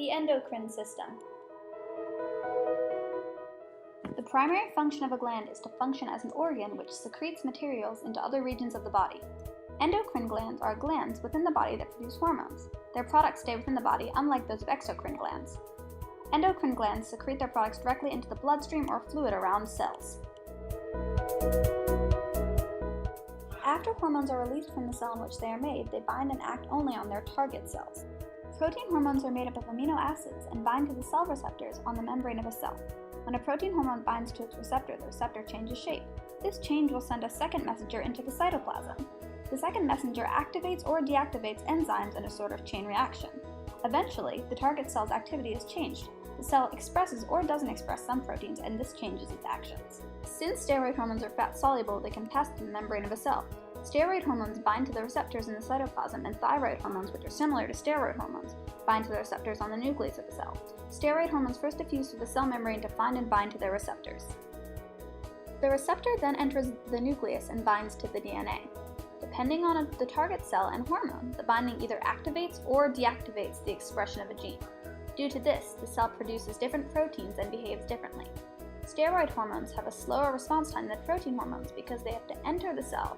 The endocrine system. The primary function of a gland is to function as an organ which secretes materials into other regions of the body. Endocrine glands are glands within the body that produce hormones. Their products stay within the body, unlike those of exocrine glands. Endocrine glands secrete their products directly into the bloodstream or fluid around cells. After hormones are released from the cell in which they are made, they bind and act only on their target cells. Protein hormones are made up of amino acids and bind to the cell receptors on the membrane of a cell. When a protein hormone binds to its receptor, the receptor changes shape. This change will send a second messenger into the cytoplasm. The second messenger activates or deactivates enzymes in a sort of chain reaction. Eventually, the target cell's activity is changed. The cell expresses or doesn't express some proteins, and this changes its actions. Since steroid hormones are fat-soluble, they can pass through the membrane of a cell. Steroid hormones bind to the receptors in the cytoplasm, and thyroid hormones, which are similar to steroid hormones, bind to the receptors on the nucleus of the cell. Steroid hormones first diffuse through the cell membrane to find and bind to their receptors. The receptor then enters the nucleus and binds to the DNA. Depending on the target cell and hormone, the binding either activates or deactivates the expression of a gene. Due to this, the cell produces different proteins and behaves differently. Steroid hormones have a slower response time than protein hormones because they have to enter the cell,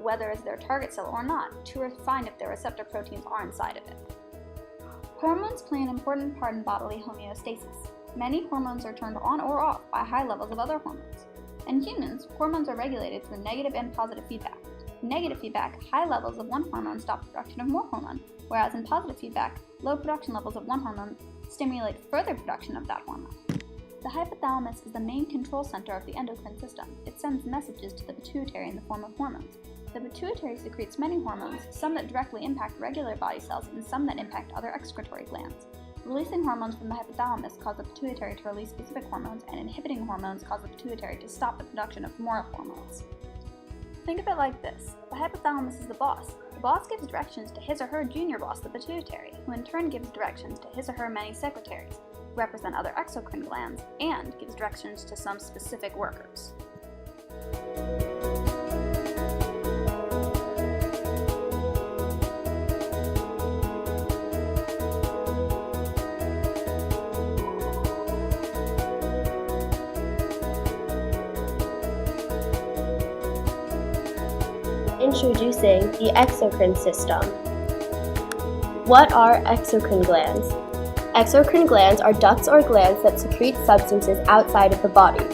whether it's their target cell or not, to find if their receptor proteins are inside of it. Hormones play an important part in bodily homeostasis. Many hormones are turned on or off by high levels of other hormones. In humans, hormones are regulated through negative and positive feedback. In negative feedback, high levels of one hormone stop the production of more hormone, whereas in positive feedback, low production levels of one hormone stimulate further production of that hormone. The hypothalamus is the main control center of the endocrine system. It sends messages to the pituitary in the form of hormones. The pituitary secretes many hormones, some that directly impact regular body cells and some that impact other excretory glands. Releasing hormones from the hypothalamus cause the pituitary to release specific hormones, and inhibiting hormones cause the pituitary to stop the production of more hormones. Think of it like this. The hypothalamus is the boss. The boss gives directions to his or her junior boss, the pituitary, who in turn gives directions to his or her many secretaries, who represent other exocrine glands, and gives directions to some specific workers. Introducing the exocrine system. What are exocrine glands? Exocrine glands are ducts or glands that secrete substances outside of the body.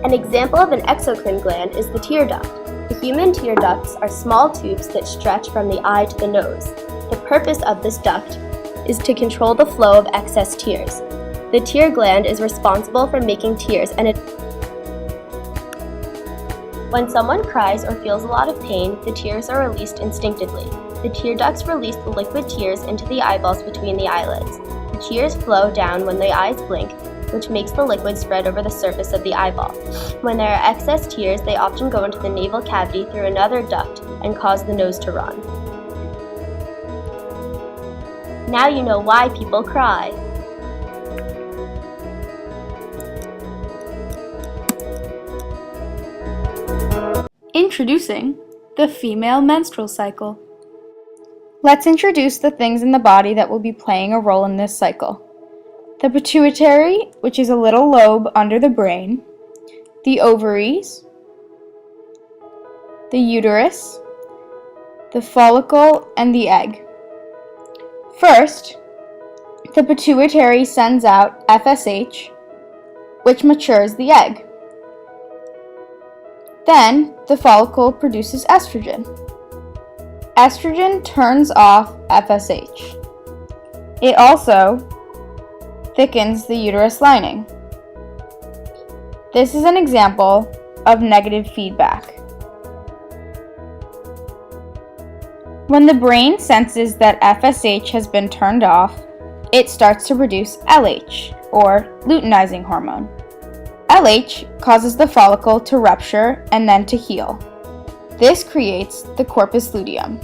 An example of an exocrine gland is the tear duct. The human tear ducts are small tubes that stretch from the eye to the nose. The purpose of this duct is to control the flow of excess tears. The tear gland is responsible for making tears, and when someone cries or feels a lot of pain, the tears are released instinctively. The tear ducts release the liquid tears into the eyeballs between the eyelids. The tears flow down when the eyes blink, which makes the liquid spread over the surface of the eyeball. When there are excess tears, they often go into the nasal cavity through another duct and cause the nose to run. Now you know why people cry. Introducing the female menstrual cycle. Let's introduce the things in the body that will be playing a role in this cycle. The pituitary, which is a little lobe under the brain, the ovaries, the uterus, the follicle, and the egg. First, the pituitary sends out FSH, which matures the egg. Then, the follicle produces estrogen. Estrogen turns off FSH. It also thickens the uterus lining. This is an example of negative feedback. When the brain senses that FSH has been turned off, it starts to produce LH, or luteinizing hormone. LH causes the follicle to rupture and then to heal. This creates the corpus luteum.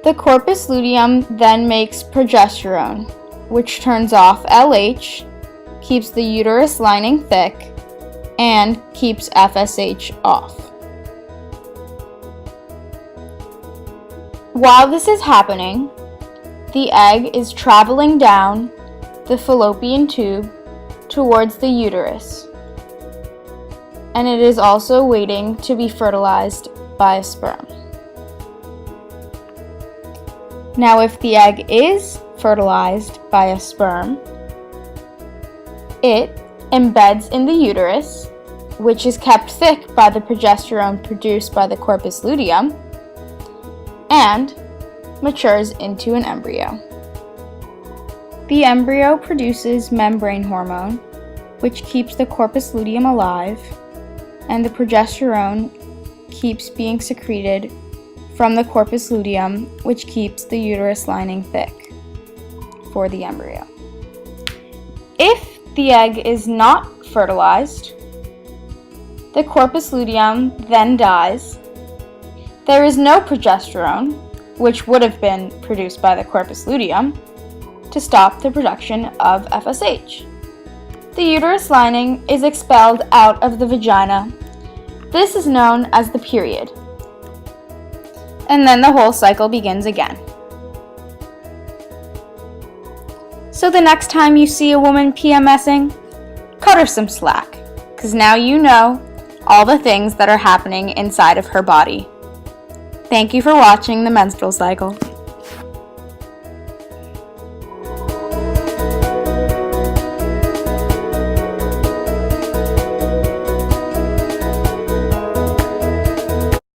The corpus luteum then makes progesterone, which turns off LH, keeps the uterus lining thick, and keeps FSH off. While this is happening, the egg is traveling down the fallopian tube towards the uterus, and it is also waiting to be fertilized by a sperm. Now, if the egg is fertilized by a sperm, it embeds in the uterus, which is kept thick by the progesterone produced by the corpus luteum, and matures into an embryo. The embryo produces membrane hormone, which keeps the corpus luteum alive, and the progesterone keeps being secreted from the corpus luteum, which keeps the uterus lining thick for the embryo. If the egg is not fertilized, the corpus luteum then dies. There is no progesterone, which would have been produced by the corpus luteum, to stop the production of FSH. The uterus lining is expelled out of the vagina. This is known as the period. And then the whole cycle begins again. So the next time you see a woman PMSing, cut her some slack, because now you know all the things that are happening inside of her body. Thank you for watching the menstrual cycle.